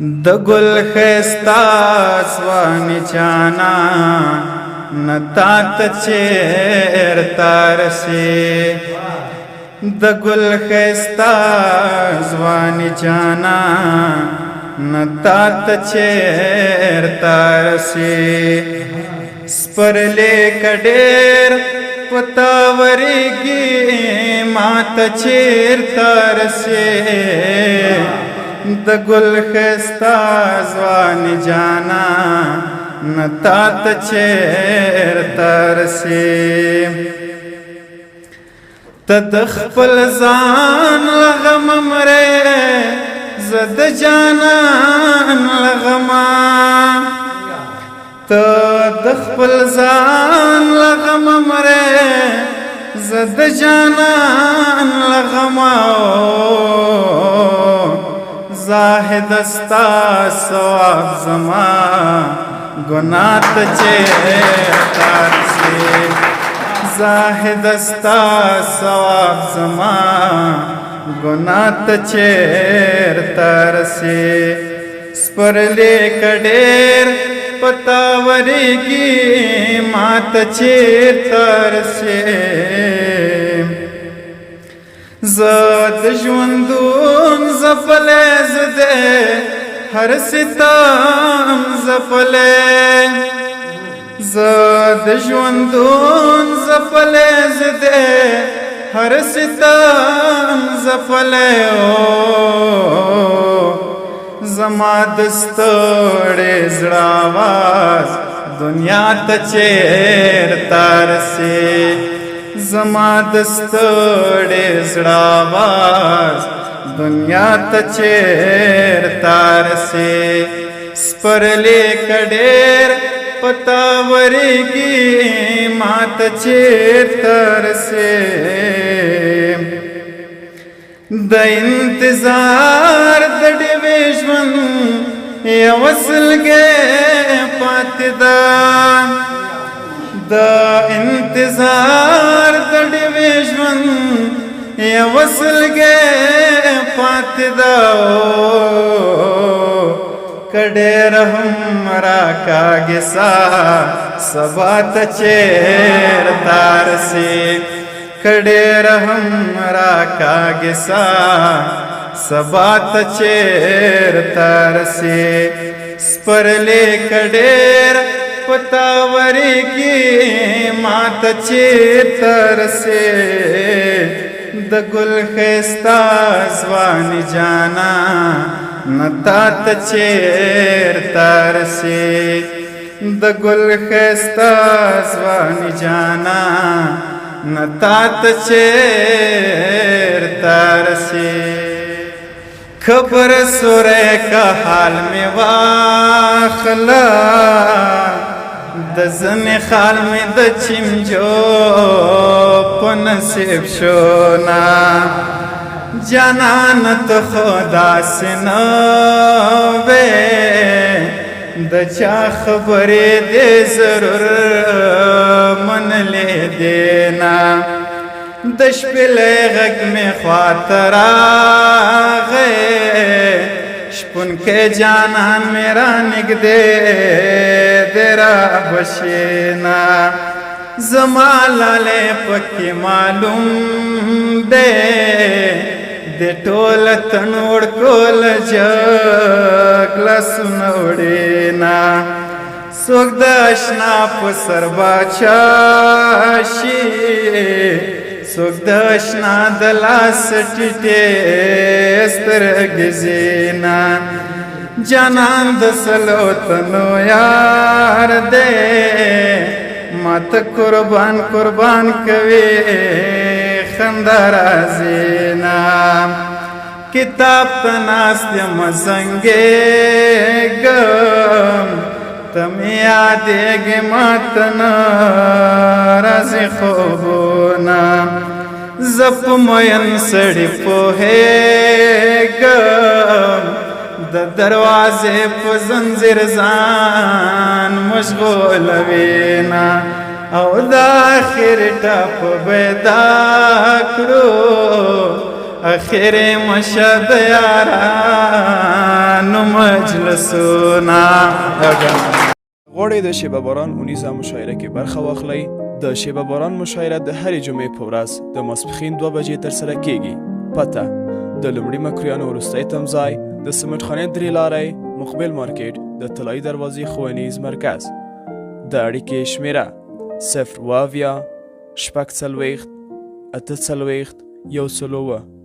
د ګل خستا سوانی چانا نتا تچیر تارسی د ګل خستا سوانی چانا نتا تچیر تارسی سپرلے کډیر پتاوریږي مات چیر تارسی د ګل خستا ځواني جانا نتا ته چیرته رسي ته د خپل ځان له غمه مرې زه د جانان له غمه ته د خپل ځان له غمه مرې زه د جانان له غمه زاہد استا ثواب زما گناہ ته چیرته رسي زاہد استا ثواب زما گناہ ته چیرته رسي سپرلې کډېر پتاوریږي ما ته چیرته رسي زد ژوندون زفلې زده هر ستم زفلې زد ژوندون زفلې زده هر ستم زفلې زما دستړې زړه आवाज دنیا ته چیرته رسي زما دستړې زړه आवाज دنیا ته چیرته رسي سپرلې کډېر پتاوریږي ما ته چیرته رسي د انتظار د ډېوې ژوند یو سلګۍ پاتې ده د انتظار د ډېوې ژوند یو سلګۍ پاتې ده که ډېر هم راکاږي ساه سبا ته چیرته رسي که ډېر هم راکاږي ساه سبا ته چیرته رسي سپرلې کډېر پتاوریږي ما ته چیرته رسي د ګل خستا ځواني جانا نتا ته چیرته رسي د ګل خستا ځواني جانا نتا ته چیرته رسي خبر سوره کا حال میں واخلا د زن خال میں د چمجو په نصیب شونا جانان ته خدا سنوے د چا خبرې دې ضرور من لې دینا د شپلې غږ مې خواته راغی شپون کې جانان میرا نږدې دی رابشینا زما لالې پکې معلوم دی د ټول تنوړ کول جګ لاسونه وړینا څوک د اشنا په سر باچا شي څوک د اشنا د لاس ټیټې سترګې زینا جانان د سلو تنو یار دی ماته قربان قربان کوي خندا رازینا کتاب ته ناست یم زنګېږم ته مې یادېږې ماته نه راځي خوبونه زه په مین سړي پوهېږم د دروازې په زنځیر ځان مشغولوینه او د آخر ټپ به دا کړو اخر مشد یارانو مجلسونا. غواړئ د شیبه باران اونیزه مشاعره کې برخه واخلئ. د شیبه باران مشاعره د هرې جمعې په ورځ د ماسپښین 2 بجې ترسره کیږي. پته: د لومړي مکرویانو وروستی تمځای د سمټ خانې 3 لارۍ مقبل مارکیټ د طلایي دروازې ښوونیز مرکز. د اړیکې شمیره 0 اویا 6 څلوېښت 8 څلوېښت 1 څلوېښت